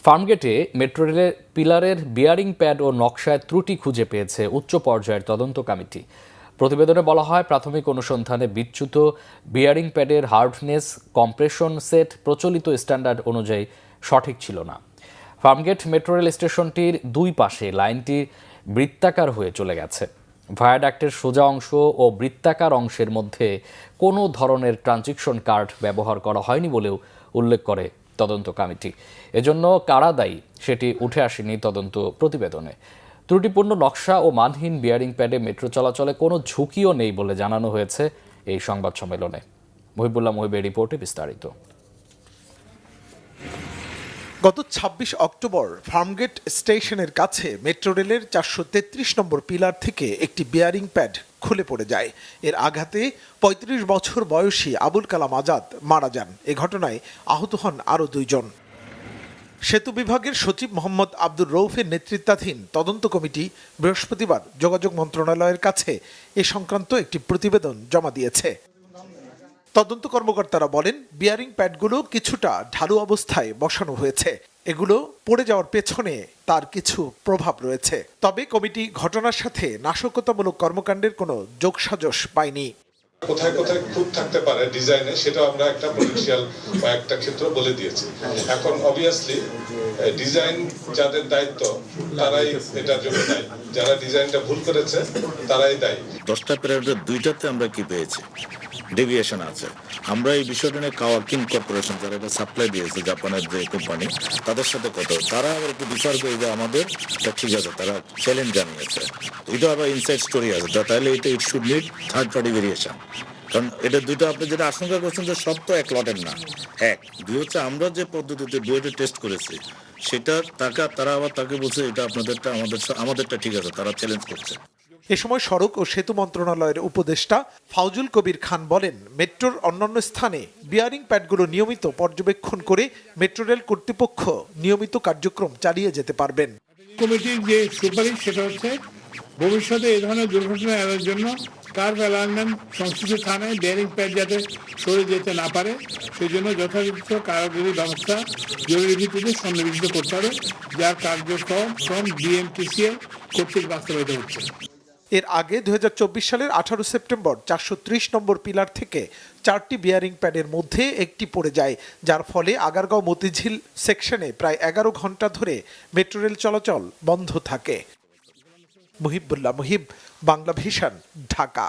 ফার্মগেটে metro রেলের পিলারের bearing pad ও নকশায় ত্রুটি খুঁজে পেয়েছে উচ্চ পর্যায়ের তদন্ত কমিটি। প্রতিবেদনে বলা হয়, প্রাথমিক অনুসন্ধানে বিচ্যুত বিয়ারিং প্যাডের হার্ডনেস কম্প্রেশন সেট প্রচলিত স্ট্যান্ডার্ড অনুযায়ী সঠিক ছিল না। ফার্মগেট মেট্রো রেল স্টেশনটির দুই পাশে লাইনটি বৃত্তাকার হয়ে চলে গেছে। ভায়াডাক্টের সোজা অংশ ও বৃত্তাকার অংশের মধ্যে কোনো ধরনের ট্রানজিশন কার্ড ব্যবহার করা হয়নি বলেও উল্লেখ করে তদন্ত কমিটি। এজন্য কারা দায়ী সেটি উঠে আসেনি তদন্ত প্রতিবেদনে। ত্রুটিপূর্ণ নকশা ও মানহীন বিয়ারিং প্যাডে মেট্রো চলাচলে কোনো ঝুঁকিও নেই বলে জানানো হয়েছে এই সংবাদ সম্মেলনে। মহিবুল্লাহ মহিবের রিপোর্টে বিস্তারিত। গত ২৬ অক্টোবর ফার্মগেট স্টেশনের কাছে মেট্রো রেলের ৪৩৩ নম্বর পিলার থেকে একটি বিয়ারিং প্যাড খুলে পড়ে যায়। এর আঘাতে ৩৫ বছর বয়সী আবুল কালাম আজাদ মারা যান। এ ঘটনায় আহত হন আরও ২ জন। সেতু বিভাগের সচিব মোহাম্মদ আব্দুর রৌফের নেতৃত্বাধীন তদন্ত কমিটি বৃহস্পতিবার যোগাযোগ মন্ত্রণালয়ের কাছে এ সংক্রান্ত একটি প্রতিবেদন জমা দিয়েছে। তদন্ত কর্মকর্তারা বলেন, বিয়ারিং প্যাডগুলো কিছুটা ঢালু অবস্থায় বসানো হয়েছে। এগুলো পড়ে যাওয়ার পেছনে তার কিছু প্রভাব রয়েছে। তবে কমিটি ঘটনার সাথে নাশকতামূলক কর্মকাণ্ডের কোনো যোগসাজশ পায়নি। কোথায় কোথায় খুঁত থাকতে পারে ডিজাইনে, সেটা আমরা একটা পটেনশিয়াল বা একটা ক্ষেত্র বলে দিয়েছি। এখন অবভিয়াসলি ডিজাইন যাদের দায়িত্ব তারাই এটার জন্য দায়ী। যারা ডিজাইনটা ভুল করেছে তারাই দায়ী। 10টা প্যারাগ্রাফ 2টাতে আমরা কি পেয়েছি, ডেভিয়েশন আছে। আমরা এই বিষয়টা নিয়ে কাওয়াকিন কর্পোরেশন, যারা এটা সাপ্লাই দিয়েছে জাপানের যে কোম্পানি, তাদের সাথে কথা, তারা আবার একটু বিচার করে যে আমাদের ঠিক আছে, তারা চ্যালেঞ্জ জানিয়েছে। এটা আবার ইনসাইড স্টোরি আছে, তাহলে এটা it should need third party variation. কারণ এটা দুটো আপনি যেটা আশঙ্কা করছেন যে সব তো এক লটের না। এক দুই হচ্ছে আমরা যে পদ্ধতিতে ডুয়েটে টেস্ট করেছি সেটা তারা আবার তাকে বলছে এটা আপনাদেরটা আমাদেরটা ঠিক আছে, তারা চ্যালেঞ্জ করছে। এ সময় সড়ক ও সেতু মন্ত্রণালয়ের উপদেষ্টা ফাউজুল কবির খান বলেন, মেট্রোর অন্যান্য স্থানে বিয়ারিং প্যাডগুলো নিয়মিত পর্যবেক্ষণ করে মেট্রো রেল কর্তৃপক্ষ নিয়মিত কার্যক্রম চালিয়ে যেতে পারবেন। কমিটির যে সুপারিশ সেটা হচ্ছে ভবিষ্যতে এই ধরনের দুর্ঘটনা এড়ানোর জন্য কার্ভ অ্যালাইনমেন্ট সংশ্লিষ্ট স্থানে বিয়ারিং প্যাড যাতে সরে যেতে না পারে সেই জন্য যথাযথ কার্যকরী ব্যবস্থা জরুরি ভিত্তিতে সন্নিবেশিত করতে হবে, যার কার্যক্রম বিএমটিসিএল কর্তৃক বাস্তবায়িত হচ্ছে। এর আগে ২০২৪ সালের ১৮ সেপ্টেম্বর ৪৩০ নম্বর পিলার থেকে 4টি বিয়ারিং প্যাডের মধ্যে একটি পড়ে যায়, যার ফলে আগারগাঁও মতিঝিল সেকশনে প্রায় ১১ ঘন্টা ধরে মেট্রো রেল চলাচল বন্ধ থাকে। মুহিবুল্লাহ মুহিব, বাংলা ভিশন, ঢাকা।